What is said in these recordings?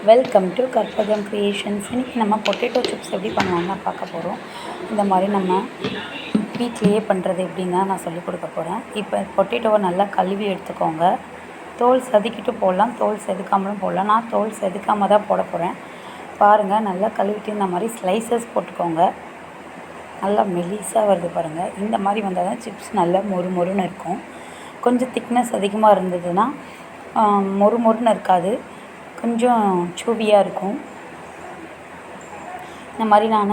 Welcome to Karpagam creations. இன்றைக்கி நம்ம potato chips எப்படி பண்ணலாம்னு பார்க்க போகிறோம். இந்த மாதிரி நம்ம வீட்லேயே பண்ணுறது எப்படின்னு தான் நான் சொல்லிக் கொடுக்க போகிறேன். இப்போ பொட்டேட்டோவை நல்லா கழுவி எடுத்துக்கோங்க. தோல் செதுக்கிட்டு போடலாம், தோல் செதுக்காமலும் போடலாம். நான் தோல் செதுக்காமல் தான் போட போகிறேன். பாருங்கள், நல்லா கழுவிட்டு இந்த மாதிரி ஸ்லைசஸ் போட்டுக்கோங்க. நல்லா மெலிசாக வருது பாருங்கள். இந்த மாதிரி வந்தால் தான் சிப்ஸ் நல்லா மொறுன்னு இருக்கும். கொஞ்சம் திக்னஸ் அதிகமாக இருந்ததுன்னா மொறுன்னு இருக்காது, கொஞ்சம் சூவியாக இருக்கும். இந்த மாதிரி நான்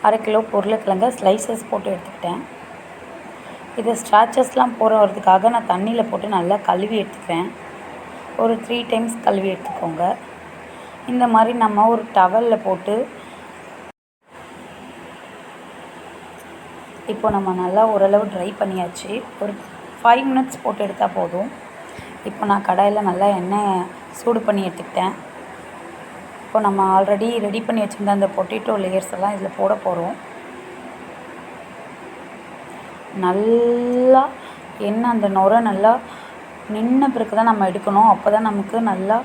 1/2 கிலோ உருளைக்கிழங்க ஸ்லைசஸ் போட்டு எடுத்துக்கிட்டேன். இதை ஸ்ட்ராச்சஸ்லாம் வரதுக்காக நான் தண்ணியில் போட்டு நல்லா கழுவி எடுத்துக்கிறேன். ஒரு 3 டைம்ஸ் கழுவி எடுத்துக்கோங்க. இந்த மாதிரி நம்ம ஒரு டவலில் போட்டு இப்போ நம்ம நல்லா ஓரளவு ட்ரை பண்ணியாச்சு. ஒரு 5 மினிட்ஸ் போட்டு எடுத்தால் போதும். இப்போ நான் கடாயில் நல்லா எண்ணெய் சூடு பண்ணி எடுத்துக்கிட்டேன். இப்போ நம்ம ஆல்ரெடி ரெடி பண்ணி வச்சுருந்த அந்த பொட்டேட்டோ லேயர்ஸ் எல்லாம் இதில் போட போகிறோம். நல்லா எண்ணெய் அந்த நுரை நல்லா நின்ன பிறகு தான் நம்ம எடுக்கணும். அப்போ தான் நமக்கு நல்லா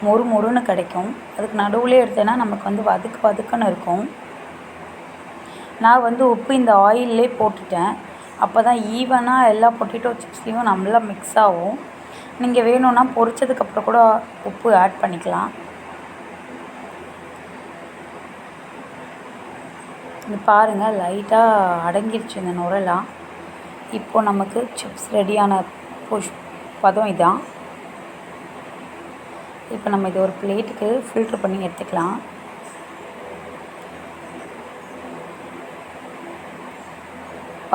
மொறுன்னு கிடைக்கும். அதுக்கு நடுவில் எடுத்தேன்னா நமக்கு வதக்குன்னு இருக்கும். நான் உப்பு இந்த ஆயிலே போட்டுட்டேன். அப்போ தான் ஈவனாக எல்லா பொட்டேட்டோ சிப்ஸ்லேயும் நல்லா மிக்ஸ் ஆகும். நீங்கள் வேணும்னா பொரிச்சதுக்கப்புறம் கூட உப்பு ஆட் பண்ணிக்கலாம். இது பாருங்கள், லைட்டாக அடங்கிடுச்சு இந்த நுரெல்லாம். இப்போ நமக்கு சிப்ஸ் ரெடியான பதம் இதான். இப்போ நம்ம இது ஒரு பிளேட்டுக்கு ஃபில்ட்ரு பண்ணி எடுத்துக்கலாம்.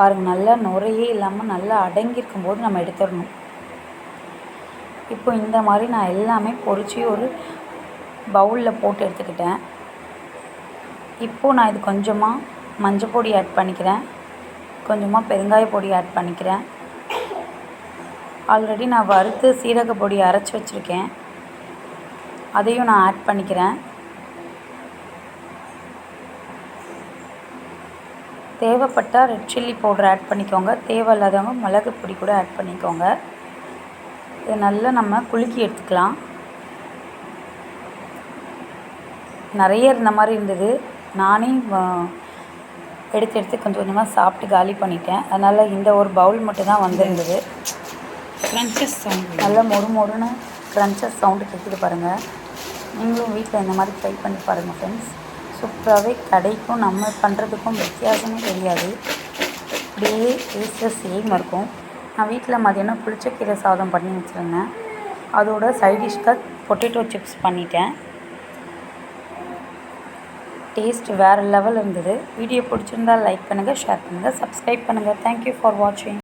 பாருங்கள், நல்லா நுரையே இல்லாமல் நல்லா அடங்கியிருக்கும் போது நம்ம எடுத்துடணும். இப்போ இந்த மாதிரி நான் எல்லாமே பொரித்து ஒரு பவுலில் போட்டு எடுத்துக்கிட்டேன். இப்போது நான் இது கொஞ்சமாக மஞ்சள் பொடி ஆட் பண்ணிக்கிறேன், கொஞ்சமாக பெருங்காய பொடி ஆட் பண்ணிக்கிறேன். ஆல்ரெடி நான் வறுத்து சீரக பொடி அரைச்சி வச்சுருக்கேன், அதையும் நான் ஆட் பண்ணிக்கிறேன். தேவைப்பட்டால் ரெட் சில்லி பவுடர் ஆட் பண்ணிக்கோங்க, தேவையில்லாதவங்க மிளகு பொடி கூட ஆட் பண்ணிக்கோங்க. இதை நல்லா நம்ம குலுக்கி எடுத்துக்கலாம். நிறைய இருந்த மாதிரி இருந்தது. நானே எடுத்து கொஞ்சம் கொஞ்சமாக சாப்பிட்டு காலி பண்ணிட்டேன். அதனால் இந்த ஒரு பவுல் மட்டும்தான் வந்திருந்தது. க்ரன்ச்சஸ் சவுண்ட், நல்லா மொறுன்னு க்ரன்ச்சஸ் சவுண்டு கேட்குது பாருங்கள். நீங்களும் வீட்டில் இந்த மாதிரி ட்ரை பண்ணி பாருங்கள் ஃப்ரெண்ட்ஸ். சூப்பராகவே கிடைக்கும். நம்ம பண்ணுறதுக்கும் வித்தியாசமே தெரியாது, அப்படியே டேஸ்ட்டு சேம் இருக்கும். நான் வீட்டில் மதியானம் புளிச்சக்கீரை சாதம் பண்ணி வச்சுருந்தேன். அதோட சைடிஷ்காக பொட்டேட்டோ சிப்ஸ் பண்ணிட்டேன். டேஸ்ட் வேறு லெவல் இருந்தது. வீடியோ பிடிச்சிருந்தால் லைக் பண்ணுங்கள், ஷேர் பண்ணுங்கள், சப்ஸ்கிரைப் பண்ணுங்கள். தேங்க்யூ ஃபார் வாட்சிங்.